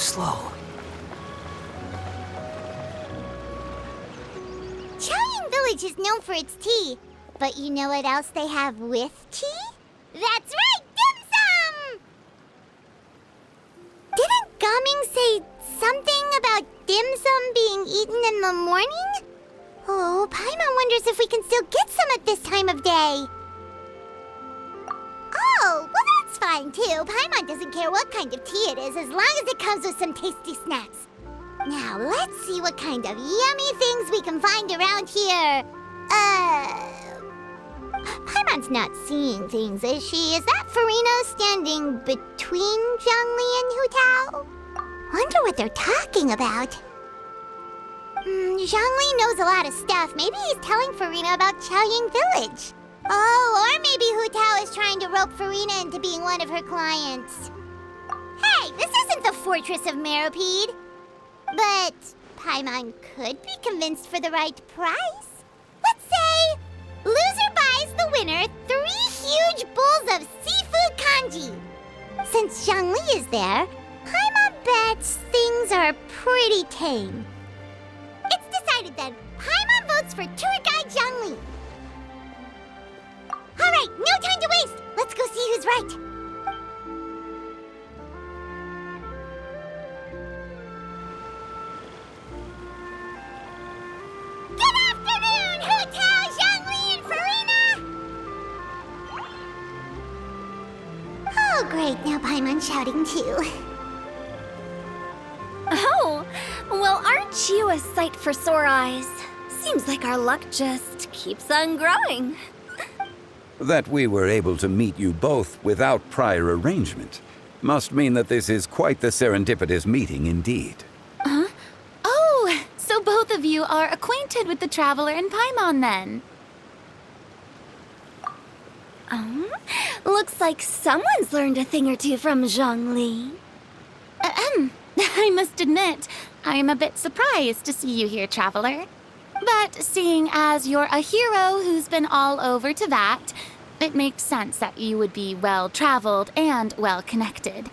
slow. Chaoying Village is known for its tea, but you know what else they have with tea? That's right, dim sum! Didn't Gaming say something about dim sum being eaten in the morning? Oh, Paimon wonders if we can still get some at this time of day. Oh, well that's fine too. Paimon doesn't care what kind of tea it is as long as it comes with some tasty snacks. Now let's see what kind of yummy things we can find around here. Paimon's not seeing things, is she? Is that Farina standing between Zhongli and Hutao? Wonder what they're talking about. Zhongli knows a lot of stuff. Maybe he's telling Farina about Chaoying Village. Oh, or maybe Hutao is trying to rope Farina into being one of her clients. Hey, this isn't the Fortress of Meropide. But Paimon could be convinced for the right price. Let's say loser buys the winner 3 huge bowls of seafood kanji. Since Zhongli is there, Paimon bets things are pretty tame. It's decided then. Paimon votes for tour guide Zhongli. All right, no time to waste. Let's go see who's right. Good afternoon, Hutao, Zhongli, and Farina! Oh, great. Now Paimon's shouting too. Oh, well, aren't you a sight for sore eyes? Seems like our luck just keeps on growing. That we were able to meet you both without prior arrangement must mean that this is quite the serendipitous meeting indeed. Huh? Oh, so both of you are acquainted with the Traveler and Paimon then? Looks like someone's learned a thing or two from Zhongli. I must admit, I'm a bit surprised to see you here, Traveler. But seeing as you're a hero who's been all over to that, it makes sense that you would be well-traveled and well-connected.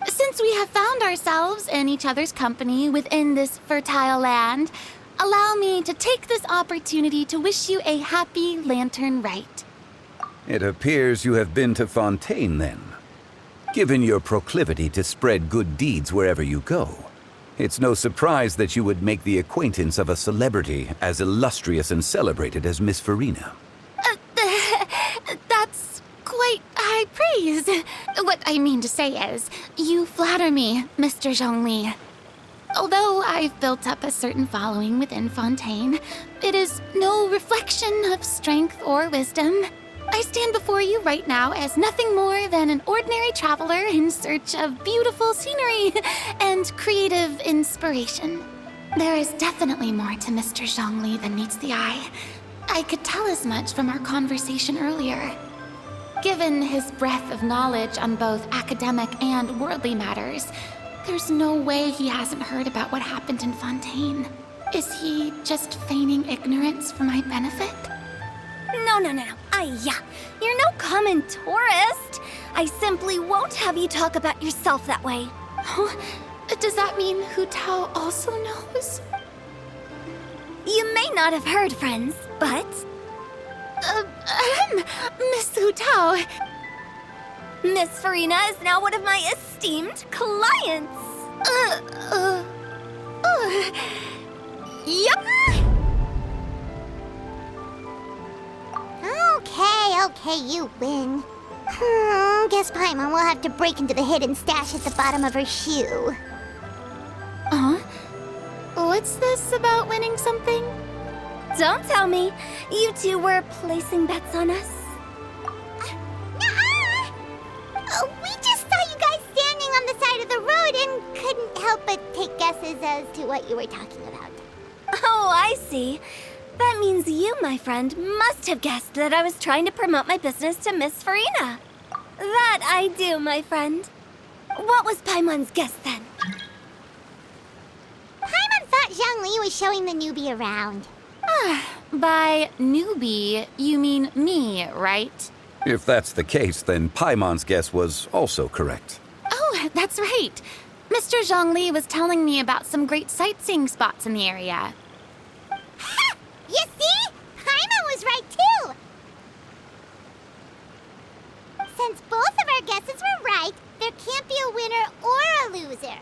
Since we have found ourselves in each other's company within this fertile land, allow me to take this opportunity to wish you a happy LanternRite. It appears you have been to Fontaine then. Given your proclivity to spread good deeds wherever you go, it's no surprise that you would make the acquaintance of a celebrity as illustrious and celebrated as Miss Farina. That's quite high praise. What I mean to say is, you flatter me, Mr. Zhongli. Although I've built up a certain following within Fontaine, it is no reflection of strength or wisdom. I stand before you right now as nothing more than an ordinary traveler in search of beautiful scenery and creative inspiration. There is definitely more to Mr. Zhongli than meets the eye. I could tell as much from our conversation earlier. Given his breadth of knowledge on both academic and worldly matters, there's no way he hasn't heard about what happened in Fontaine. Is he just feigning ignorance for my benefit? No. You're no common tourist. I simply won't have you talk about yourself that way. Oh, does that mean Hutao also knows? You may not have heard, friends, but... Miss Hutao. Miss Farina is now one of my esteemed clients. Yup. Okay, you win. Guess Paimon will have to break into the hidden stash at the bottom of her shoe. What's this about winning something? Don't tell me. You two were placing bets on us. Nuh-uh. We just saw you guys standing on the side of the road and couldn't help but take guesses as to what you were talking about. Oh, I see. That means you, my friend, must have guessed that I was trying to promote my business to Miss Farina. That I do, my friend. What was Paimon's guess then? Paimon thought Zhongli was showing the newbie around. By newbie, you mean me, right? If that's the case, then Paimon's guess was also correct. Oh, that's right. Mr. Zhongli was telling me about some great sightseeing spots in the area. Ha! You see? Paimon was right too! Since both of our guesses were right, there can't be a winner or a loser.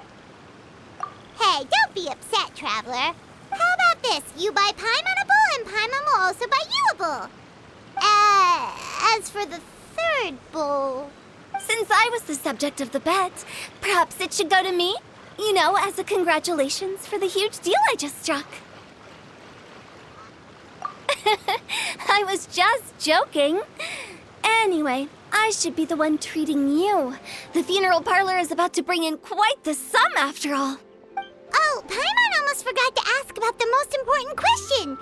Hey, don't be upset, Traveler. How about this? You buy Paimon a bowl, and Paimon will also buy you a bowl. As for the third bowl... Since I was the subject of the bet, perhaps it should go to me? You know, as a congratulations for the huge deal I just struck. I was just joking. Anyway, I should be the one treating you. The funeral parlor is about to bring in quite the sum after all. Oh, Paimon almost forgot to ask about the most important question.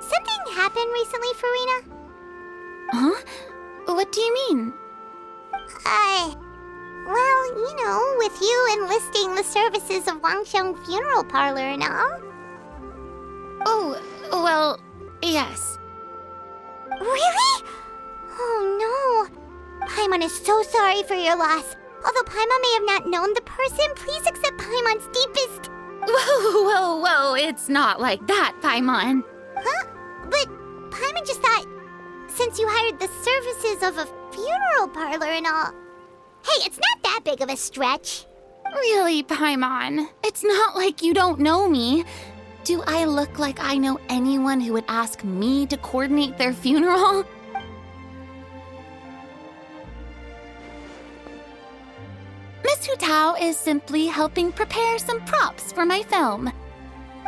Something happen recently, Farina? Huh? What do you mean? Well, you know, with you enlisting the services of Wangsheng Funeral Parlor and all. Oh, well, yes. Really? Oh no. Paimon is so sorry for your loss. Although Paimon may have not known the person, please accept Paimon's deepest... Whoa, it's not like that, Paimon. Huh? But Paimon just thought, since you hired the services of a funeral parlor and all... Hey, it's not that big of a stretch. Really, Paimon? It's not like you don't know me. Do I look like I know anyone who would ask me to coordinate their funeral? Miss Hu Tao is simply helping prepare some props for my film.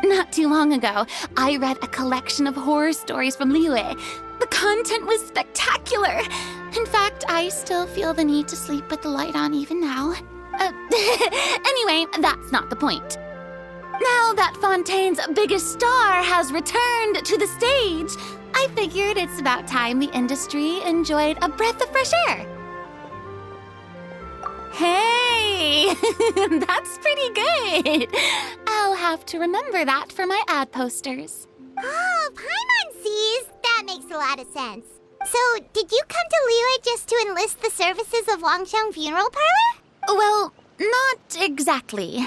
Not too long ago, I read a collection of horror stories from Liyue. The content was spectacular. In fact, I still feel the need to sleep with the light on even now. Anyway, that's not the point. Now that Fontaine's biggest star has returned to the stage, I figured it's about time the industry enjoyed a breath of fresh air. Hey, that's pretty good. I'll have to remember that for my ad posters. Oh, Paimon sees. That makes a lot of sense. So, did you come to Liyue just to enlist the services of Wangsheng Funeral Parlor? Well, not exactly.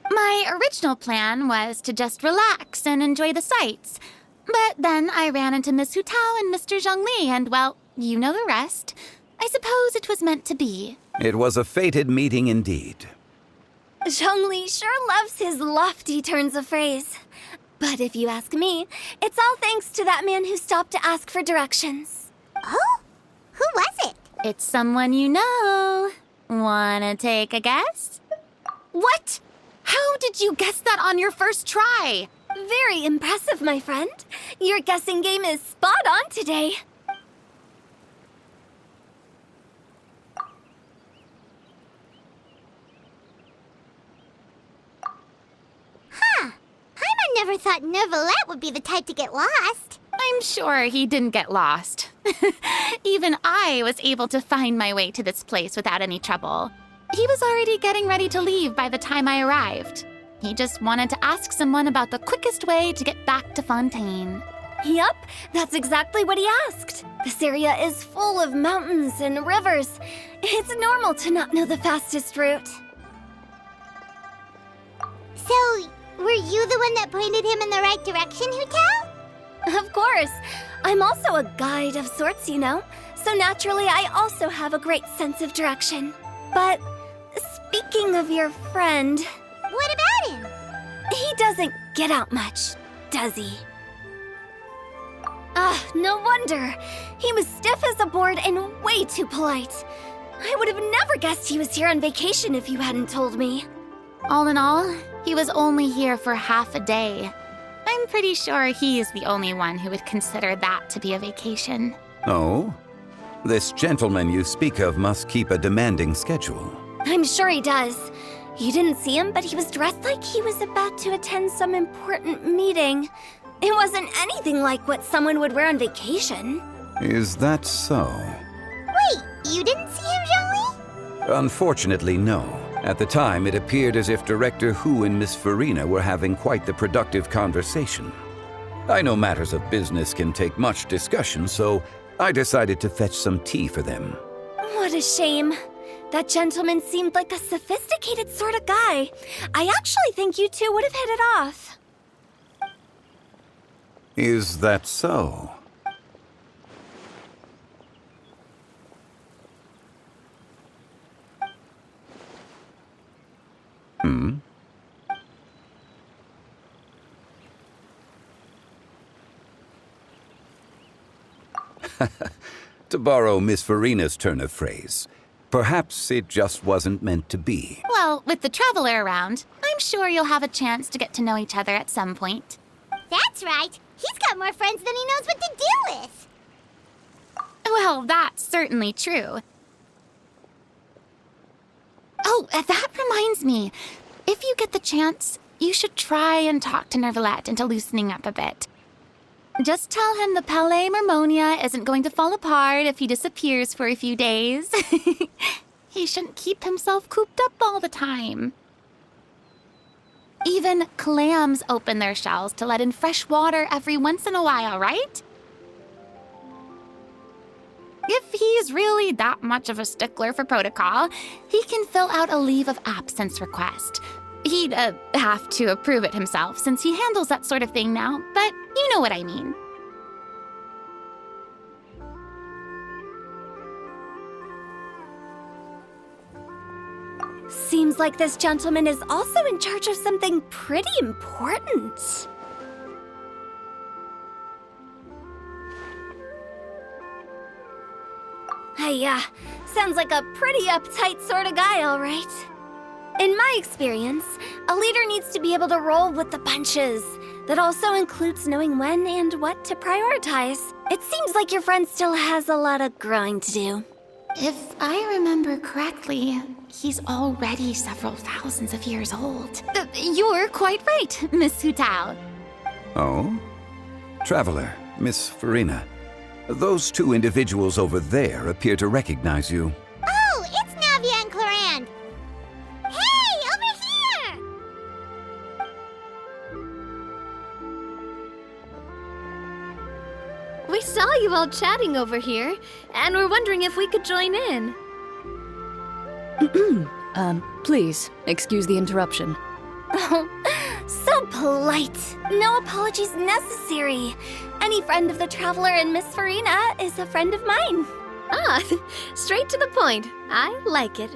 My original plan was to just relax and enjoy the sights. But then I ran into Miss Hu Tao and Mr. Zhongli, and well, you know the rest. I suppose it was meant to be. It was a fated meeting indeed. Zhongli sure loves his lofty turns of phrase. But if you ask me, it's all thanks to that man who stopped to ask for directions. Oh? Who was it? It's someone you know. Wanna take a guess? What? How did you guess that on your first try? Very impressive, my friend. Your guessing game is spot on today. Never thought Neuvillette would be the type to get lost. I'm sure he didn't get lost. Even I was able to find my way to this place without any trouble. He was already getting ready to leave by the time I arrived. He just wanted to ask someone about the quickest way to get back to Fontaine. Yup, that's exactly what he asked. This area is full of mountains and rivers. It's normal to not know the fastest route. So, were you the one that pointed him in the right direction, Hu Tao? Of course. I'm also a guide of sorts, you know. So naturally, I also have a great sense of direction. But speaking of your friend... What about him? He doesn't get out much, does he? No wonder. He was stiff as a board and way too polite. I would have never guessed he was here on vacation if you hadn't told me. All in all, he was only here for half a day. I'm pretty sure he's the only one who would consider that to be a vacation. Oh? This gentleman you speak of must keep a demanding schedule. I'm sure he does. You didn't see him, but he was dressed like he was about to attend some important meeting. It wasn't anything like what someone would wear on vacation. Is that so? Wait, you didn't see him, Zhongli? Unfortunately, no. At the time, it appeared as if Director Hu and Miss Farina were having quite the productive conversation. I know matters of business can take much discussion, so I decided to fetch some tea for them. What a shame. That gentleman seemed like a sophisticated sort of guy. I actually think you two would have hit it off. Is that so? To borrow Miss Farina's turn of phrase, perhaps it just wasn't meant to be. Well, with the traveler around, I'm sure you'll have a chance to get to know each other at some point. That's right. He's got more friends than he knows what to do with. Well, that's certainly true. Oh, that reminds me. If you get the chance, you should try and talk to Nervalette into loosening up a bit. Just tell him the Palais Mermonia isn't going to fall apart if he disappears for a few days. He shouldn't keep himself cooped up all the time. Even clams open their shells to let in fresh water every once in a while, right? If he's really that much of a stickler for protocol, he can fill out a leave of absence request. He'd have to approve it himself since he handles that sort of thing now, but you know what I mean. Seems like this gentleman is also in charge of something pretty important. Hey, sounds like a pretty uptight sort of guy, all right. In my experience, a leader needs to be able to roll with the punches. That also includes knowing when and what to prioritize. It seems like your friend still has a lot of growing to do. If I remember correctly, he's already several thousands of years old. You're quite right, Miss Hutao. Oh? Traveler, Miss Farina. Those two individuals over there appear to recognize you. Oh, it's Navia and Clorand. Hey, over here! We saw you all chatting over here, and we're wondering if we could join in. Please, excuse the interruption. Oh, so polite. No apologies necessary. Any friend of the Traveler and Miss Farina is a friend of mine. Ah, straight to the point. I like it.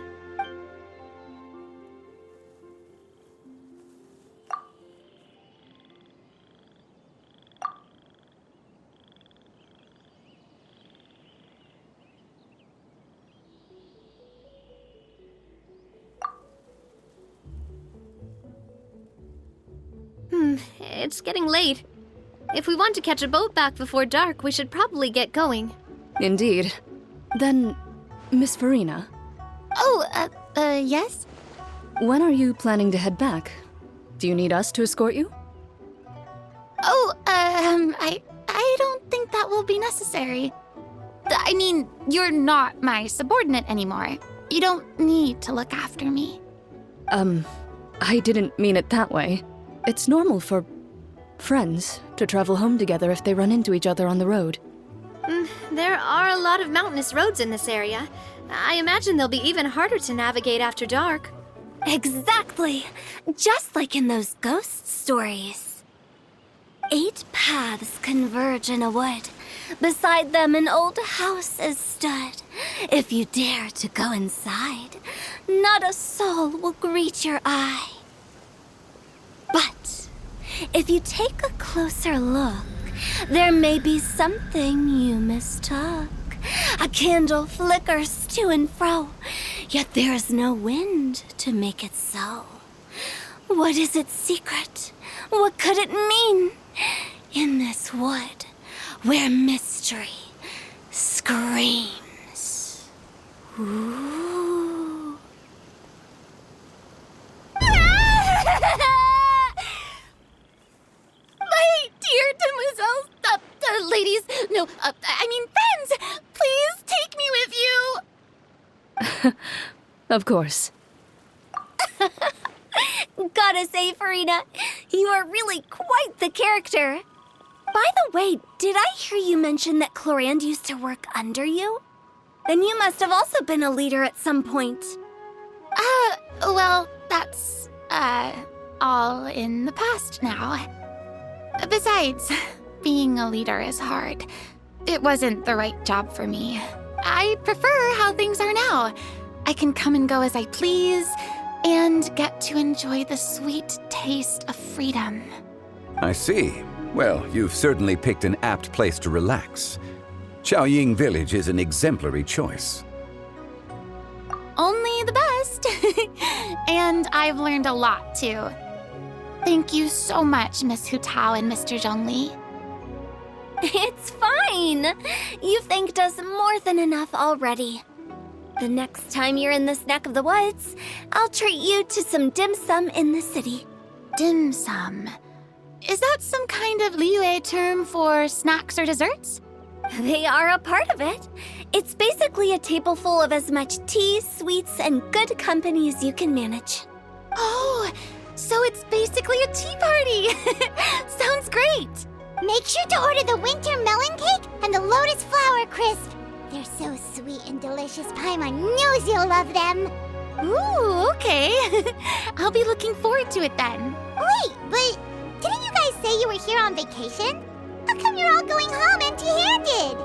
It's getting late. If we want to catch a boat back before dark, we should probably get going. Indeed. Then, Miss Farina, Oh, yes? when are you planning to head back? Do you need us to escort you? Oh, I don't think that will be necessary. I mean, you're not my subordinate anymore. You don't need to look after me. I didn't mean it that way. It's normal for friends to travel home together if they run into each other on the road. There are a lot of mountainous roads in this area. I imagine they'll be even harder to navigate after dark. Exactly. Just like in those ghost stories. 8 paths converge in a wood. Beside them an old house is stood. If you dare to go inside, not a soul will greet your eye. But if you take a closer look, there may be something you mistook. A candle flickers to and fro, yet there is no wind to make it so. What is its secret? What could it mean? In this wood, where mystery screams. Ooh. My dear demoiselles, ladies, no, I mean friends, please take me with you. Of course. Gotta say, Farina, you are really quite the character. By the way, did I hear you mention that Clorand used to work under you? Then you must have also been a leader at some point. Well, that's, all in the past now. Besides, being a leader is hard. It wasn't the right job for me. I prefer how things are now. I can come and go as I please, and get to enjoy the sweet taste of freedom. I see. Well, you've certainly picked an apt place to relax. Chaoying Village is an exemplary choice. Only the best. And I've learned a lot, too. Thank you so much, Miss Hu Tao and Mr. Zhongli. It's fine. You've thanked us more than enough already. The next time you're in this neck of the woods, I'll treat you to some dim sum in the city. Dim sum. Is that some kind of Liyue term for snacks or desserts? They are a part of it. It's basically a table full of as much tea, sweets, and good company as you can manage. Oh, so it's basically a tea party. Sounds great. Make sure to order the winter melon cake and the lotus flower crisp. They're so sweet and delicious. Paimon knows you'll love them. Ooh, okay. I'll be looking forward to it then. Wait, but didn't you guys say you were here on vacation? How come you're all going home empty-handed?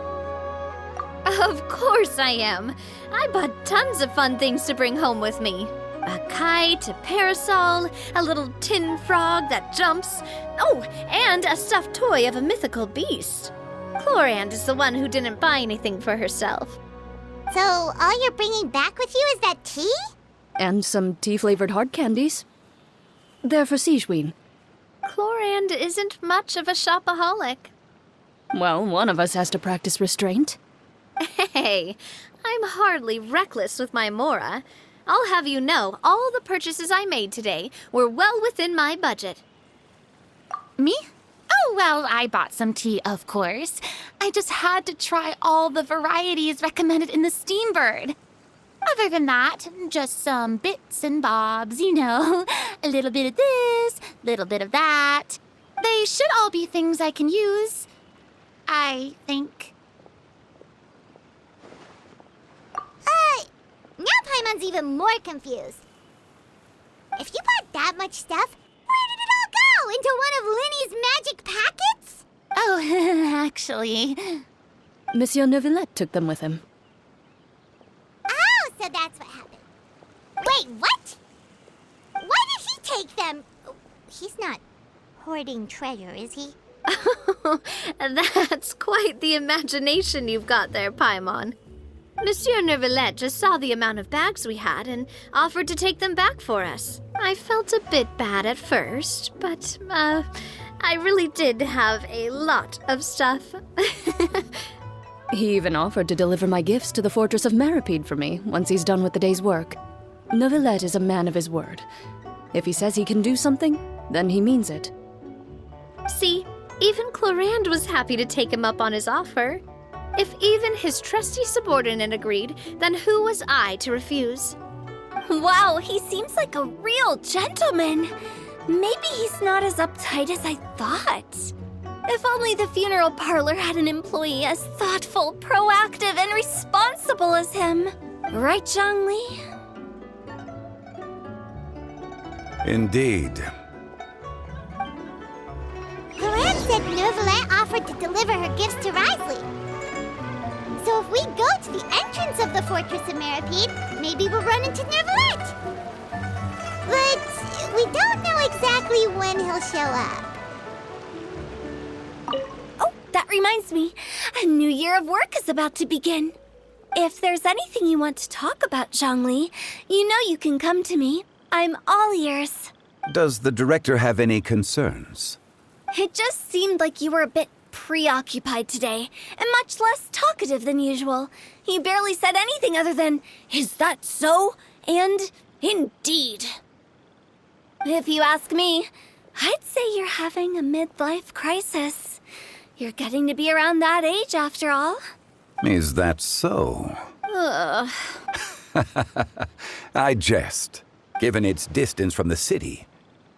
Of course I am. I bought tons of fun things to bring home with me. A kite, a parasol, a little tin frog that jumps. Oh, and a stuffed toy of a mythical beast. Chlorand is the one who didn't buy anything for herself. So all you're bringing back with you is that tea? And some tea-flavored hard candies. They're for Sigewin. Chlorand isn't much of a shopaholic. Well, one of us has to practice restraint. Hey, I'm hardly reckless with my Mora. I'll have you know, all the purchases I made today were well within my budget. Me? Oh, well, I bought some tea, of course. I just had to try all the varieties recommended in the Steambird. Other than that, just some bits and bobs, you know. A little bit of this, little bit of that. They should all be things I can use, I think. Now Paimon's even more confused. If you bought that much stuff, where did it all go? Into one of Linny's magic packets? Oh, actually... Monsieur Neuvillette took them with him. Oh, so that's what happened. Wait, what? Why did he take them? He's not hoarding treasure, is he? That's quite the imagination you've got there, Paimon. Monsieur Neuvillette just saw the amount of bags we had and offered to take them back for us. I felt a bit bad at first, but, I really did have a lot of stuff. He even offered to deliver my gifts to the Fortress of Maripede for me once he's done with the day's work. Neuvillette is a man of his word. If he says he can do something, then he means it. See, even Chlorand was happy to take him up on his offer. If even his trusty subordinate agreed, then who was I to refuse? Wow, he seems like a real gentleman. Maybe he's not as uptight as I thought. If only the funeral parlor had an employee as thoughtful, proactive, and responsible as him. Right, Zhongli? Indeed. Chlorand said Neuvillette offered to deliver her gifts to Risley. So if we go to the entrance of the Fortress of Maripede, maybe we'll run into Neuvillette. But we don't know exactly when he'll show up. Oh, that reminds me. A new year of work is about to begin. If there's anything you want to talk about, Zhongli, you know you can come to me. I'm all ears. Does the director have any concerns? It just seemed like you were a bit preoccupied today, and much less talkative than usual. He barely said anything other than, "Is that so?" and "Indeed." If you ask me, I'd say you're having a midlife crisis. You're getting to be around that age after all. Is that so? Ugh. I jest. Given its distance from the city,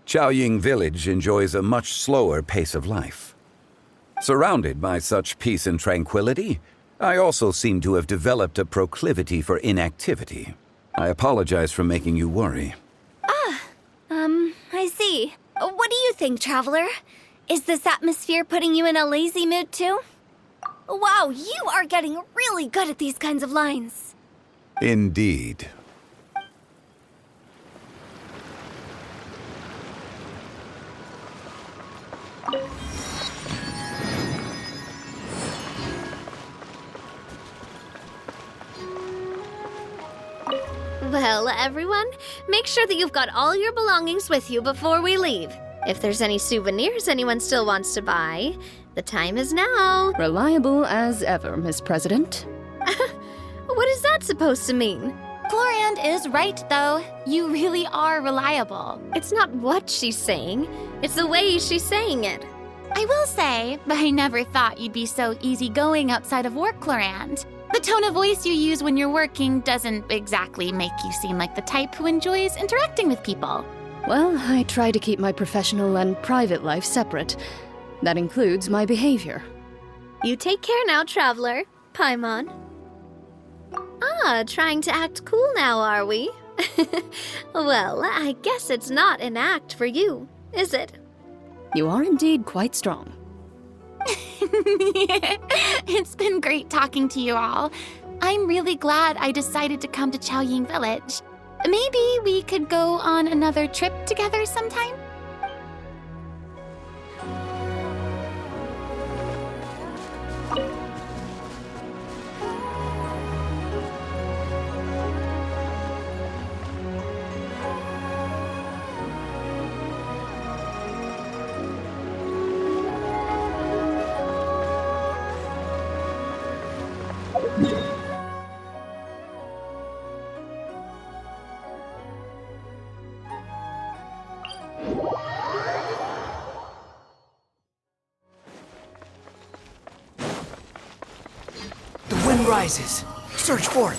Chaoying Village enjoys a much slower pace of life. Surrounded by such peace and tranquility, I also seem to have developed a proclivity for inactivity. I apologize for making you worry. I see. What do you think, Traveler? Is this atmosphere putting you in a lazy mood too? Wow, you are getting really good at these kinds of lines. Indeed. Well, everyone, make sure that you've got all your belongings with you before we leave. If there's any souvenirs anyone still wants to buy, the time is now. Reliable as ever, Miss President. What is that supposed to mean? Chlorand is right, though. You really are reliable. It's not what she's saying, it's the way she's saying it. I will say, I never thought you'd be so easygoing outside of work, Chlorand. The tone of voice you use when you're working doesn't exactly make you seem like the type who enjoys interacting with people. Well, I try to keep my professional and private life separate. That includes my behavior. You take care now, Traveler. Paimon. Trying to act cool now, are we? Well, I guess it's not an act for you, is it? You are indeed quite strong. It's been great talking to you all. I'm really glad I decided to come to Chaoying Village. Maybe we could go on another trip together sometime? The wind rises. Search for it.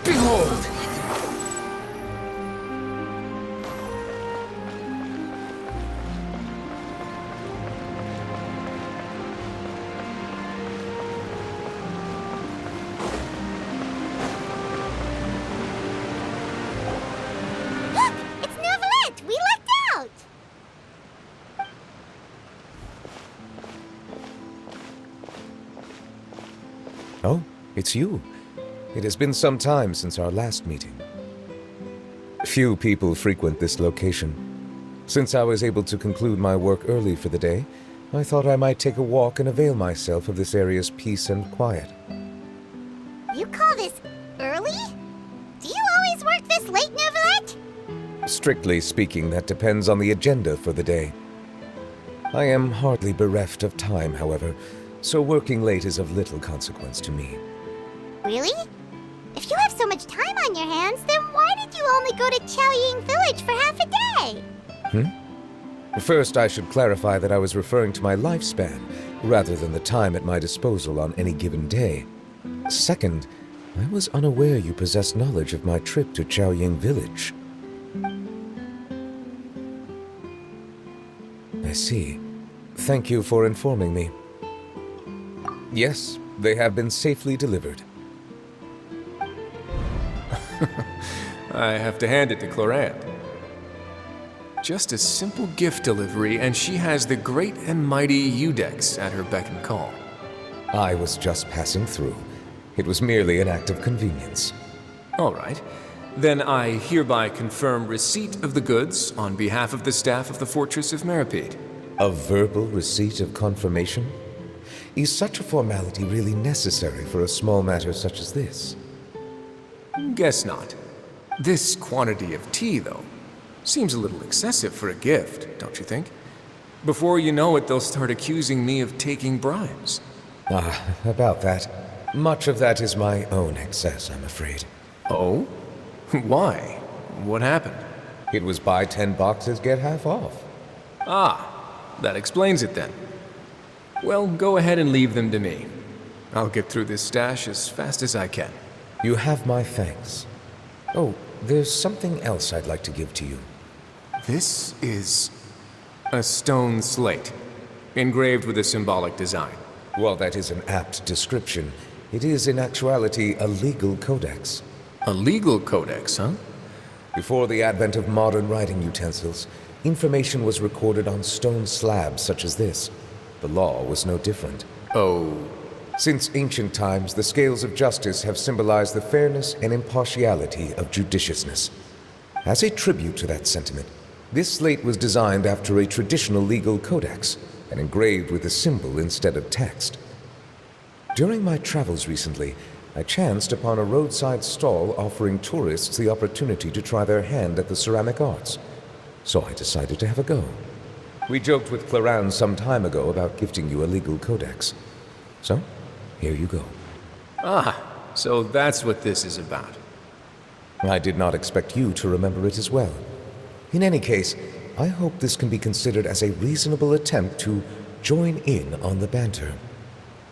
Behold! Look! It's Neuvillette! We lucked out! Oh, it's you. It has been some time since our last meeting. Few people frequent this location. Since I was able to conclude my work early for the day, I thought I might take a walk and avail myself of this area's peace and quiet. You call this early? Do you always work this late, Neuvillette? Strictly speaking, that depends on the agenda for the day. I am hardly bereft of time, however, so working late is of little consequence to me. Really? If you have so much time on your hands, then why did you only go to Chaoying Village for half a day? First, I should clarify that I was referring to my lifespan, rather than the time at my disposal on any given day. Second, I was unaware you possessed knowledge of my trip to Chaoying Village. I see. Thank you for informing me. Yes, they have been safely delivered. I have to hand it to Chlorand. Just a simple gift delivery, and she has the great and mighty Udex at her beck and call. I was just passing through. It was merely an act of convenience. All right. Then I hereby confirm receipt of the goods on behalf of the staff of the Fortress of Meripede. A verbal receipt of confirmation? Is such a formality really necessary for a small matter such as this? Guess not. This quantity of tea, though, seems a little excessive for a gift, don't you think? Before you know it, they'll start accusing me of taking bribes. About that. Much of that is my own excess, I'm afraid. Oh? Why? What happened? It was buy 10 boxes, get half off. That explains it then. Well, go ahead and leave them to me. I'll get through this stash as fast as I can. You have my thanks. Oh, there's something else I'd like to give to you. This is a stone slate, engraved with a symbolic design. While that is an apt description, it is in actuality a legal codex. A legal codex, huh? Before the advent of modern writing utensils, information was recorded on stone slabs such as this. The law was no different. Oh. Since ancient times, the scales of justice have symbolized the fairness and impartiality of judiciousness. As a tribute to that sentiment, this slate was designed after a traditional legal codex and engraved with a symbol instead of text. During my travels recently, I chanced upon a roadside stall offering tourists the opportunity to try their hand at the ceramic arts, so I decided to have a go. We joked with Claran some time ago about gifting you a legal codex. So, here you go. So that's what this is about. I did not expect you to remember it as well. In any case, I hope this can be considered as a reasonable attempt to join in on the banter.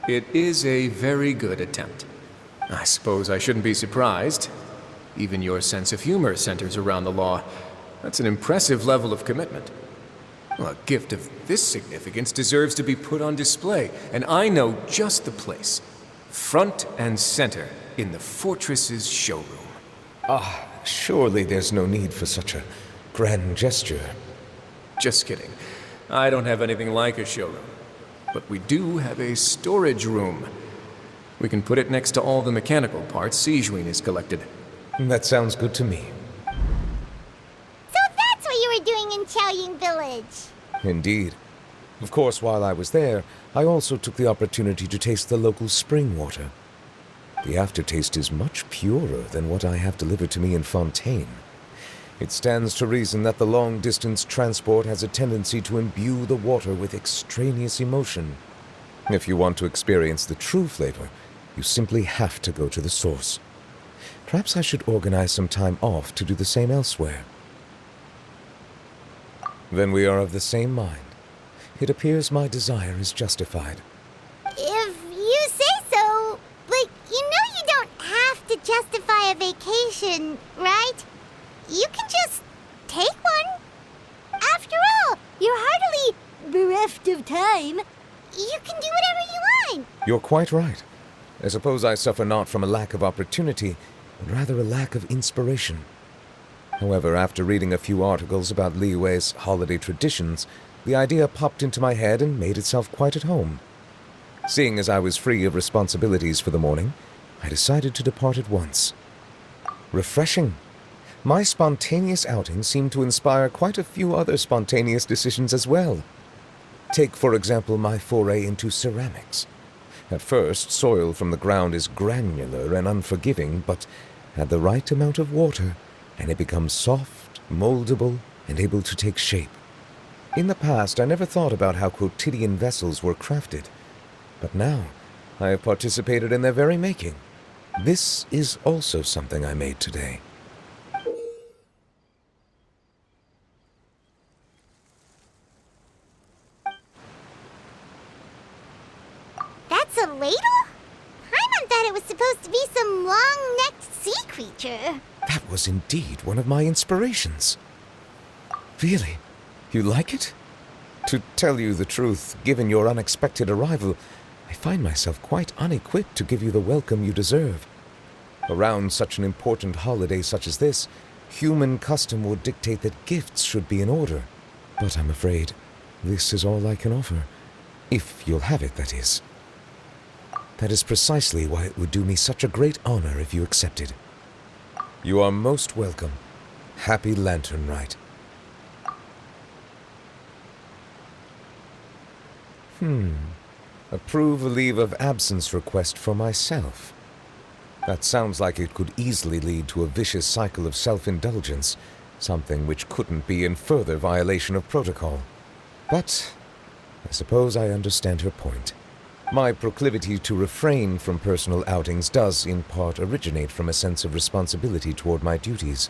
It is a very good attempt. I suppose I shouldn't be surprised. Even your sense of humor centers around the law. That's an impressive level of commitment. Well, a gift of this significance deserves to be put on display, and I know just the place. Front and center in the fortress's showroom. Surely there's no need for such a grand gesture. Just kidding. I don't have anything like a showroom. But we do have a storage room. We can put it next to all the mechanical parts Sijuin has collected. That sounds good to me. So that's what you were doing in Chaoying Village. Indeed. Of course, while I was there, I also took the opportunity to taste the local spring water. The aftertaste is much purer than what I have delivered to me in Fontaine. It stands to reason that the long-distance transport has a tendency to imbue the water with extraneous emotion. If you want to experience the true flavor, you simply have to go to the source. Perhaps I should organize some time off to do the same elsewhere. Then we are of the same mind. It appears my desire is justified. If you say so, but you know you don't have to justify a vacation, right? You can just take one. After all, you're hardly bereft of time. You can do whatever you want. You're quite right. I suppose I suffer not from a lack of opportunity, but rather a lack of inspiration. However, after reading a few articles about Liyue's holiday traditions, the idea popped into my head and made itself quite at home. Seeing as I was free of responsibilities for the morning, I decided to depart at once. Refreshing. My spontaneous outing seemed to inspire quite a few other spontaneous decisions as well. Take, for example, my foray into ceramics. At first, soil from the ground is granular and unforgiving, but add the right amount of water, and it becomes soft, moldable, and able to take shape. In the past, I never thought about how quotidian vessels were crafted, but now I have participated in their very making. This is also something I made today. That's a ladle? Paimon thought it was supposed to be some long-necked sea creature. That was indeed one of my inspirations. Really? You like it? To tell you the truth, given your unexpected arrival, I find myself quite unequipped to give you the welcome you deserve. Around such an important holiday such as this, human custom would dictate that gifts should be in order. But I'm afraid this is all I can offer. If you'll have it, that is. That is precisely why it would do me such a great honor if you accepted. You are most welcome. Happy LanternRite. Approve a leave of absence request for myself. That sounds like it could easily lead to a vicious cycle of self-indulgence, something which couldn't be in further violation of protocol. But I suppose I understand her point. My proclivity to refrain from personal outings does, in part, originate from a sense of responsibility toward my duties.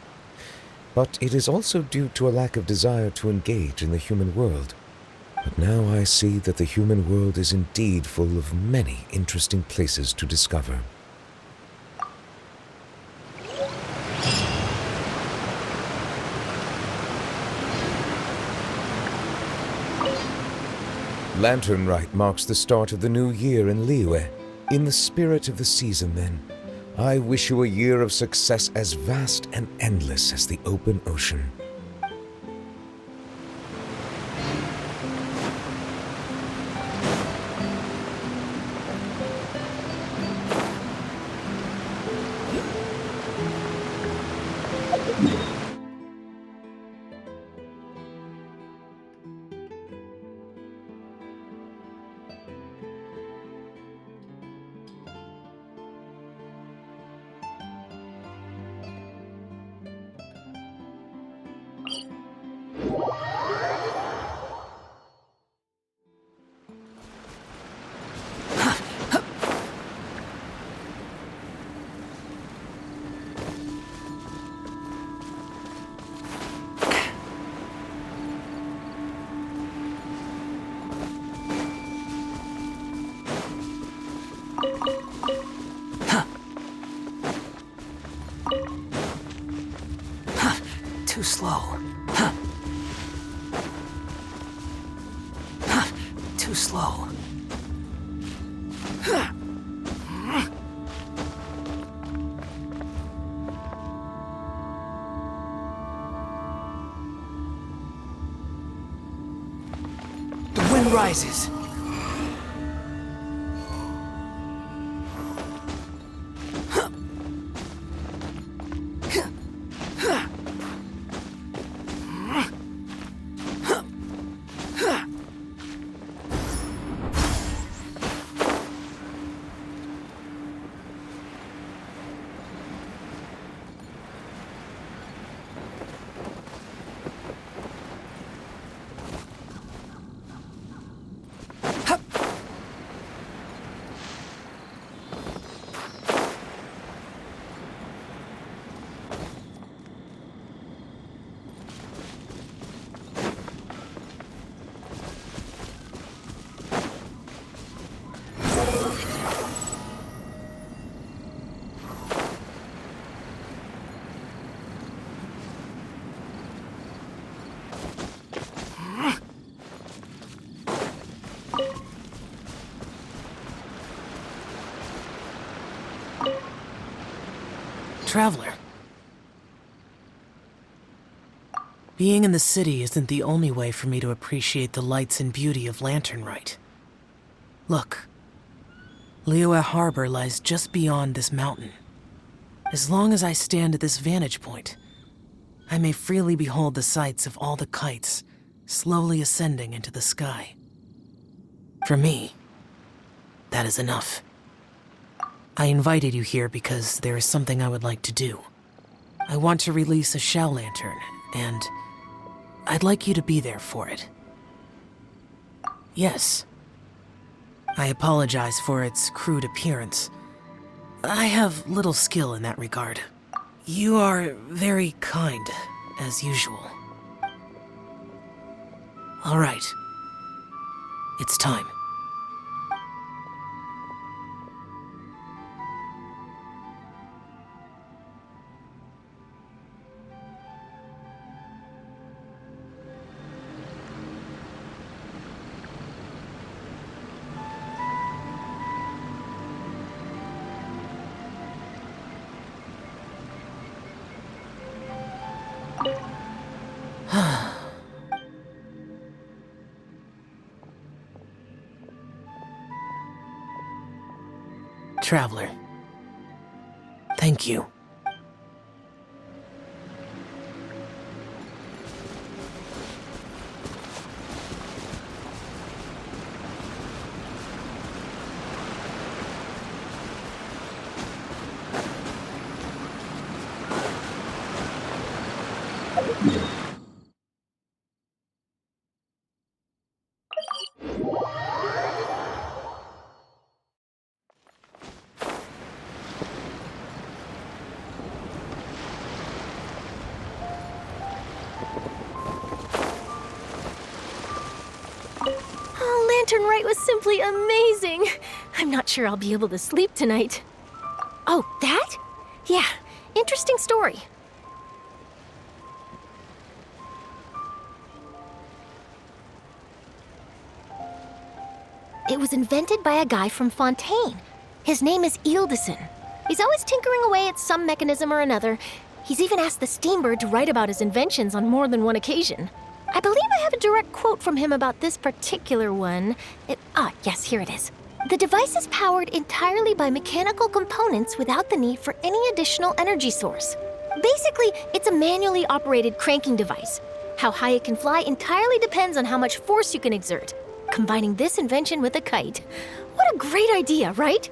But it is also due to a lack of desire to engage in the human world. But now I see that the human world is indeed full of many interesting places to discover. LanternRite marks the start of the new year in Liyue. In the spirit of the season, then, I wish you a year of success as vast and endless as the open ocean. Too slow. Too slow. The wind rises. Traveler. Being in the city isn't the only way for me to appreciate the lights and beauty of LanternRite. Look, Liyue Harbor lies just beyond this mountain. As long as I stand at this vantage point, I may freely behold the sights of all the kites slowly ascending into the sky. For me, that is enough. I invited you here because there is something I would like to do. I want to release a shell lantern, and I'd like you to be there for it. Yes. I apologize for its crude appearance. I have little skill in that regard. You are very kind, as usual. All right. It's time. Traveler, thank you. LanternRite was simply amazing. I'm not sure I'll be able to sleep tonight. Oh, that? Yeah, interesting story. It was invented by a guy from Fontaine. His name is Ildison. He's always tinkering away at some mechanism or another. He's even asked the Steambird to write about his inventions on more than one occasion. I believe I have a direct quote from him about this particular one. Yes, here it is. The device is powered entirely by mechanical components without the need for any additional energy source. Basically, it's a manually operated cranking device. How high it can fly entirely depends on how much force you can exert. Combining this invention with a kite. What a great idea, right?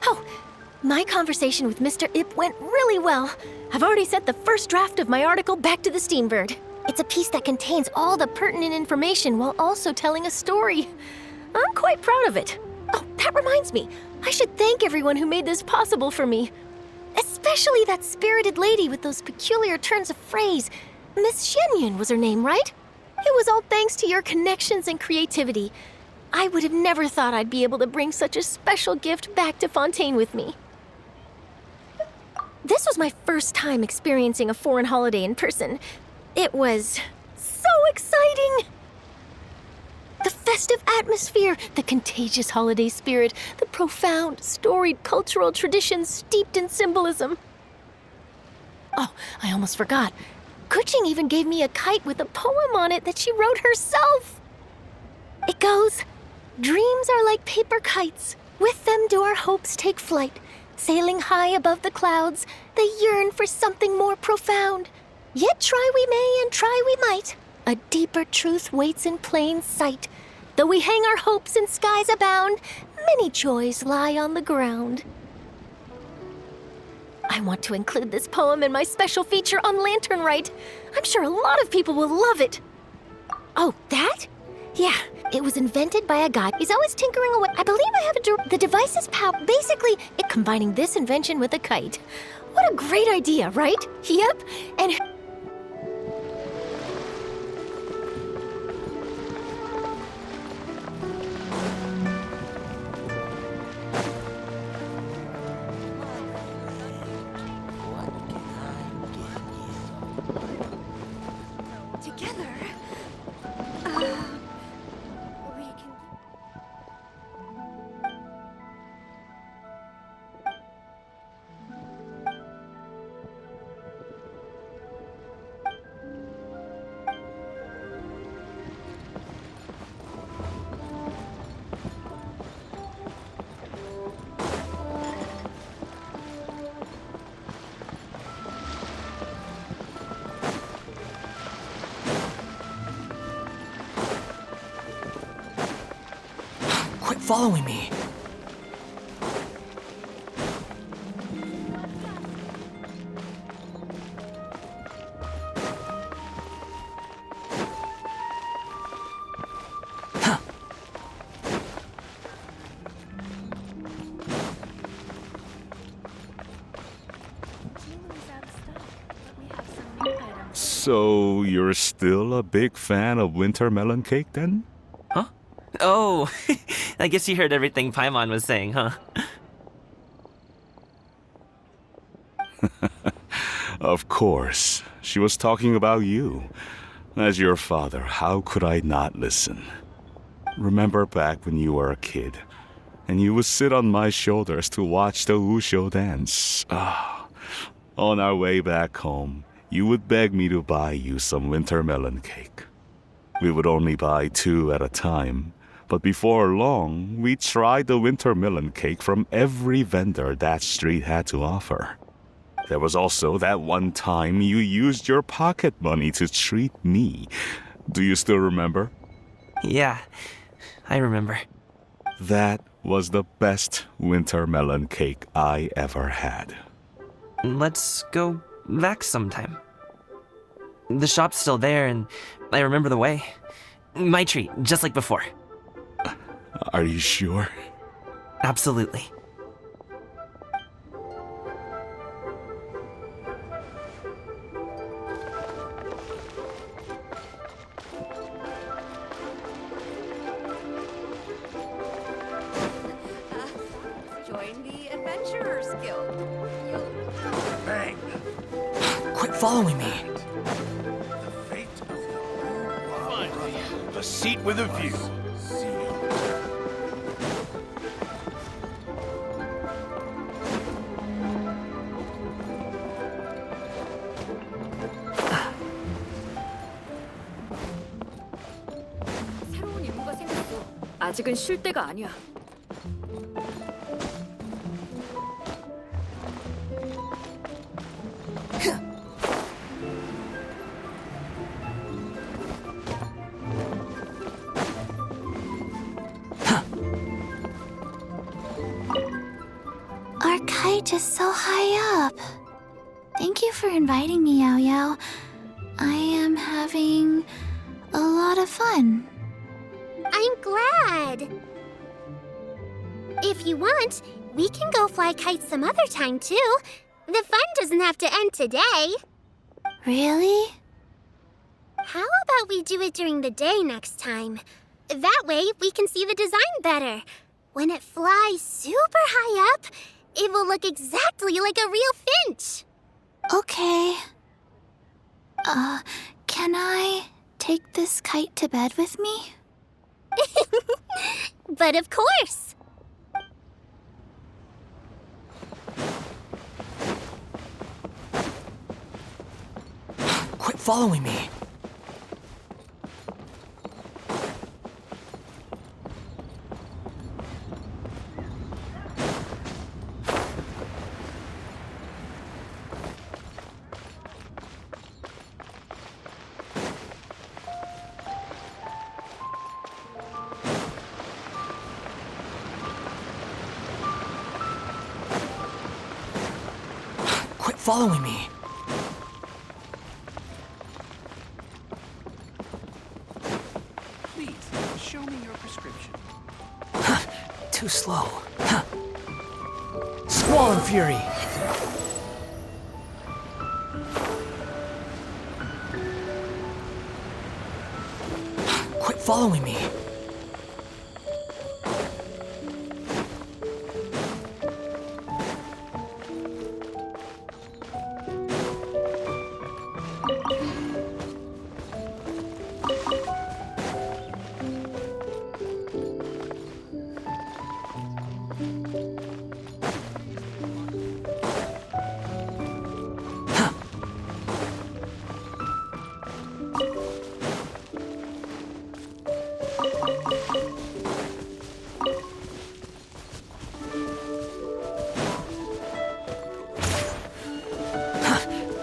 Oh, my conversation with Mr. Ip went really well. I've already sent the first draft of my article back to the Steambird. It's a piece that contains all the pertinent information while also telling a story. I'm quite proud of it. Oh, that reminds me. I should thank everyone who made this possible for me. Especially that spirited lady with those peculiar turns of phrase. Miss Shenyun was her name, right? It was all thanks to your connections and creativity. I would have never thought I'd be able to bring such a special gift back to Fontaine with me. This was my first time experiencing a foreign holiday in person. It was so exciting! The festive atmosphere, the contagious holiday spirit, the profound, storied cultural traditions steeped in symbolism. Oh, I almost forgot. Kuching even gave me a kite with a poem on it that she wrote herself. It goes, "Dreams are like paper kites. With them do our hopes take flight. Sailing high above the clouds, they yearn for something more profound. Yet try we may and try we might. A deeper truth waits in plain sight. Though we hang our hopes in skies abound, many joys lie on the ground." I want to include this poem in my special feature on LanternRite. I'm sure a lot of people will love it. Oh, that? Yeah, it was invented by a guy. He's always tinkering away. I believe I have the device is basically, it combining this invention with a kite. What a great idea, right? Yep, and... Together, we can... Quit following me. Huh. So, you're still a big fan of winter melon cake then? Huh? Oh, I guess you heard everything Paimon was saying, huh? Of course. She was talking about you. As your father, how could I not listen? Remember back when you were a kid, and you would sit on my shoulders to watch the Wushu dance. On our way back home, you would beg me to buy you some winter melon cake. We would only buy 2 at a time, but before long, we tried the winter melon cake from every vendor that street had to offer. There was also that one time you used your pocket money to treat me. Do you still remember? Yeah, I remember. That was the best winter melon cake I ever had. Let's go back sometime. The shop's still there, and I remember the way. My treat, just like before. Are you sure? Absolutely. following me. A seat with a view. 새로운 임무가 생겼어. 아직은 쉴 때가 아니야. Our kite is so high up. Thank you for inviting me, Yao Yao. I am having a lot of fun. I'm glad. If you want, we can go fly kites some other time too. The fun doesn't have to end today. Really? How about we do it during the day next time? That way we can see the design better. When it flies super high up, it will look exactly like a real finch. Okay. Can I take this kite to bed with me? But of course. Quit following me. Quit following me. Please, show me your prescription. Too slow. Squall and Fury. Quit following me.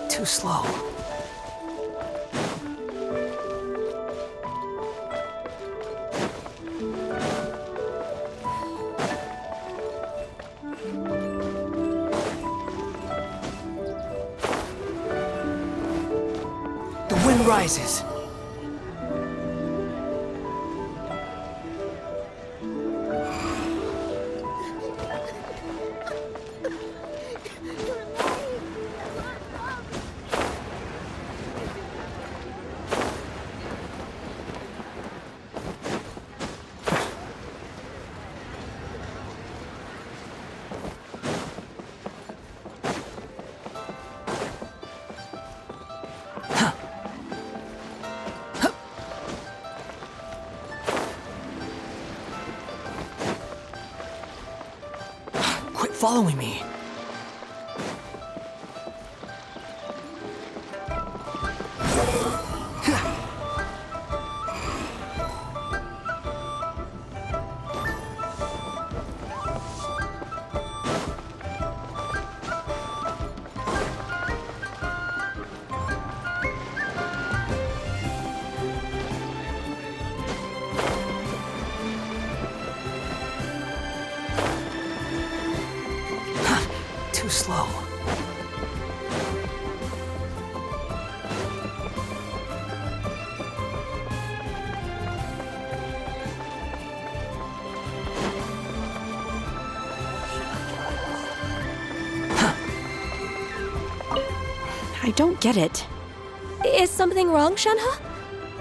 Too slow. The wind rises. Quit following me. Too slow. I don't get it. Is something wrong, Shenhe?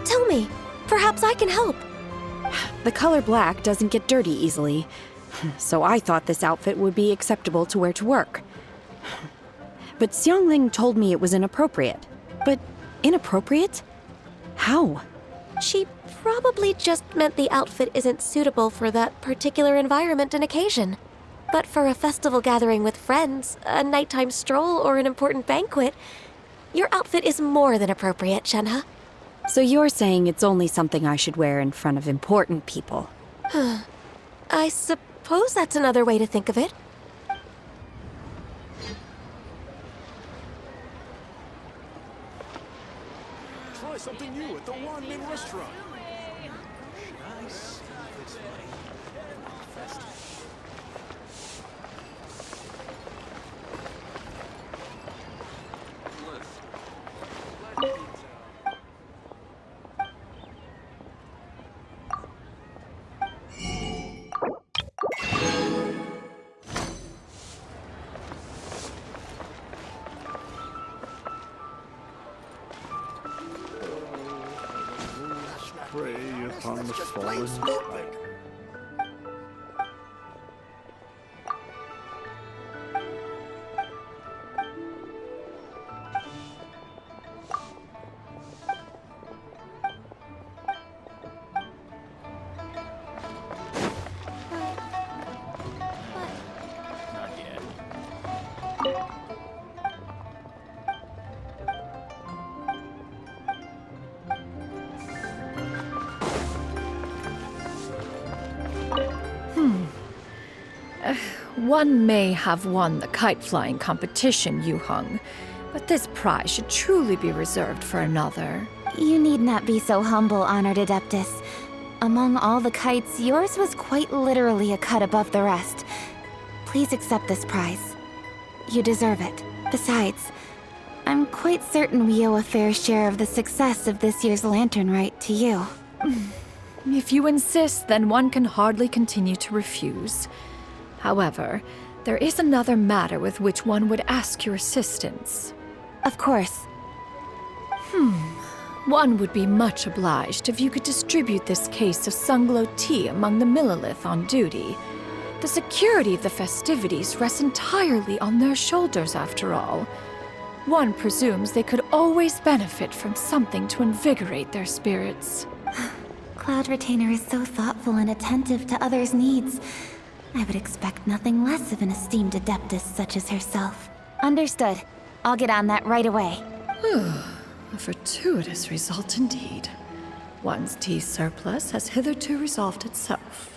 Tell me. Perhaps I can help. The color black doesn't get dirty easily, so I thought this outfit would be acceptable to wear to work. but Xiangling told me it was inappropriate. But inappropriate? How? She probably just meant the outfit isn't suitable for that particular environment and occasion. But for a festival gathering with friends, a nighttime stroll, or an important banquet, your outfit is more than appropriate, Shenhe. So you're saying it's only something I should wear in front of important people? I suppose that's another way to think of it. Try something new at the Wanmin restaurant. Nice. Prey upon the fallen spider. Not yet. One may have won the kite-flying competition, Yu Heng, but this prize should truly be reserved for another. You need not be so humble, Honored Adeptus. Among all the kites, yours was quite literally a cut above the rest. Please accept this prize. You deserve it. Besides, I'm quite certain we owe a fair share of the success of this year's LanternRite to you. If you insist, then one can hardly continue to refuse. However, there is another matter with which one would ask your assistance. Of course. One would be much obliged if you could distribute this case of Sunglow tea among the Millilith on duty. The security of the festivities rests entirely on their shoulders, after all. One presumes they could always benefit from something to invigorate their spirits. Cloud Retainer is so thoughtful and attentive to others' needs. I would expect nothing less of an esteemed adeptus such as herself. Understood. I'll get on that right away. A fortuitous result indeed. One's tea surplus has hitherto resolved itself.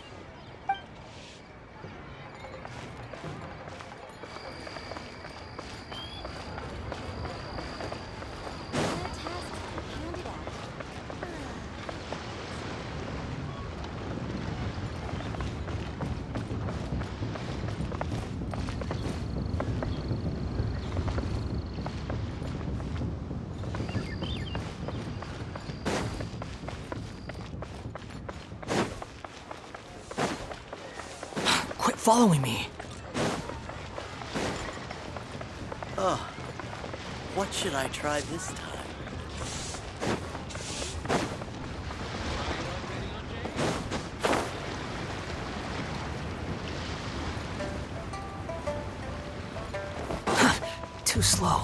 Quit following me. What should I try this time? Too slow.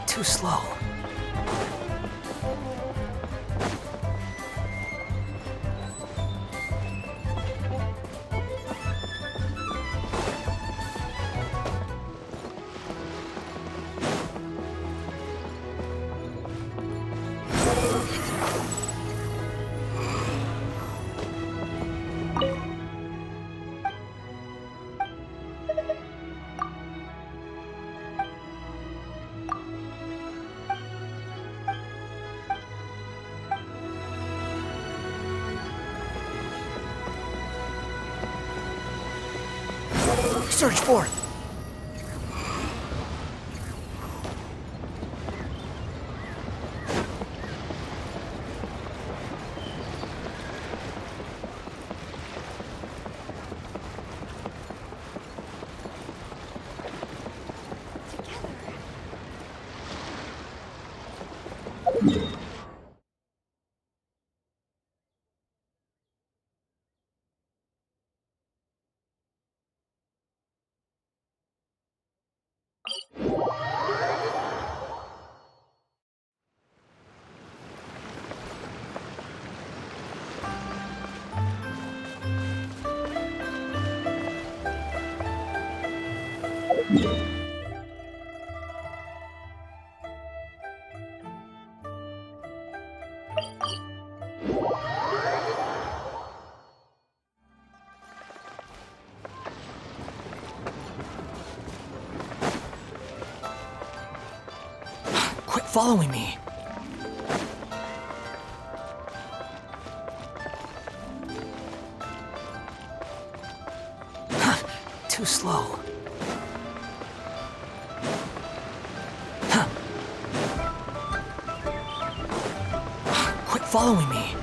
Too slow. Surge forth! Quit following me. Too slow. Quit following me.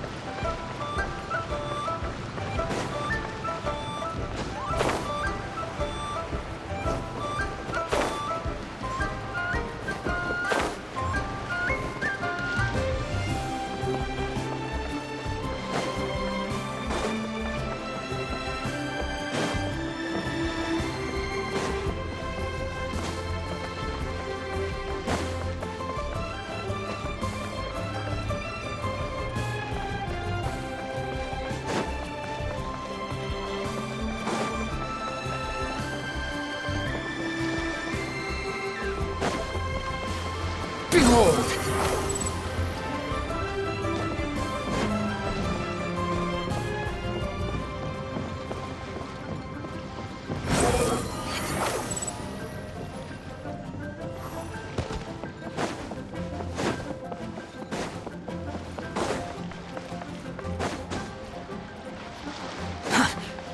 Behold!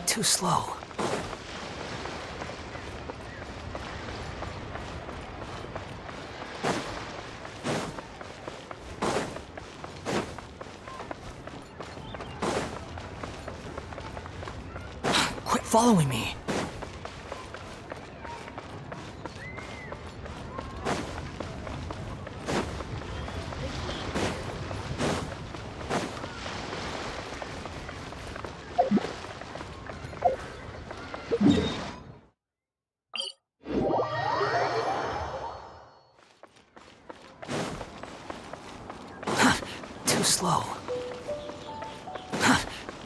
Too slow. Quit following me. Too slow.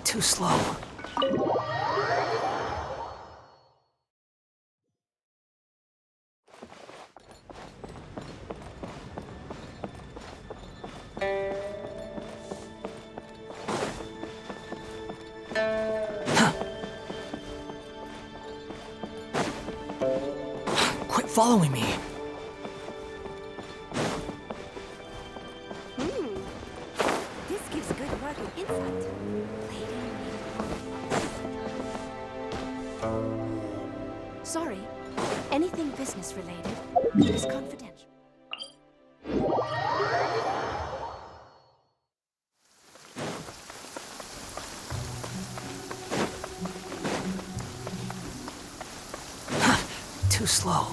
Too slow. Quit following me. This gives good market insight. Sorry, anything business related is confidential. Too slow.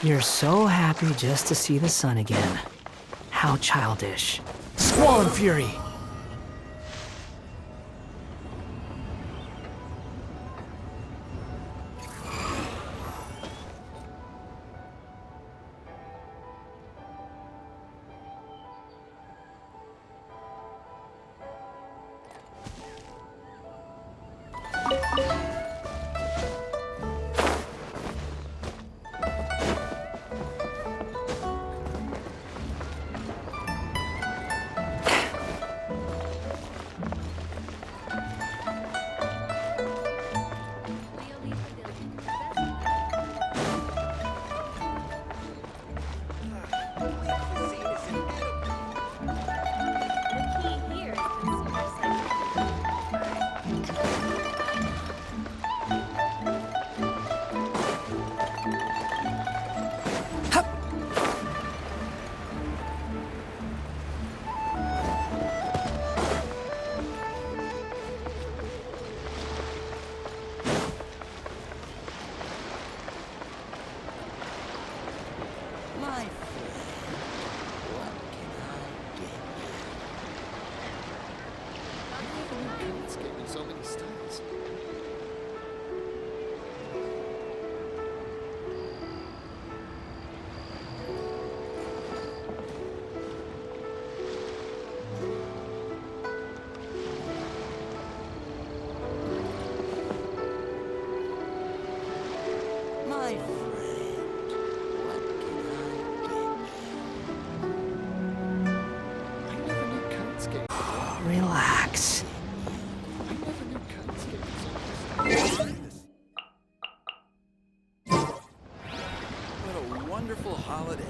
You're so happy just to see the sun again. How childish. Squall and Fury! Relax. What a wonderful holiday.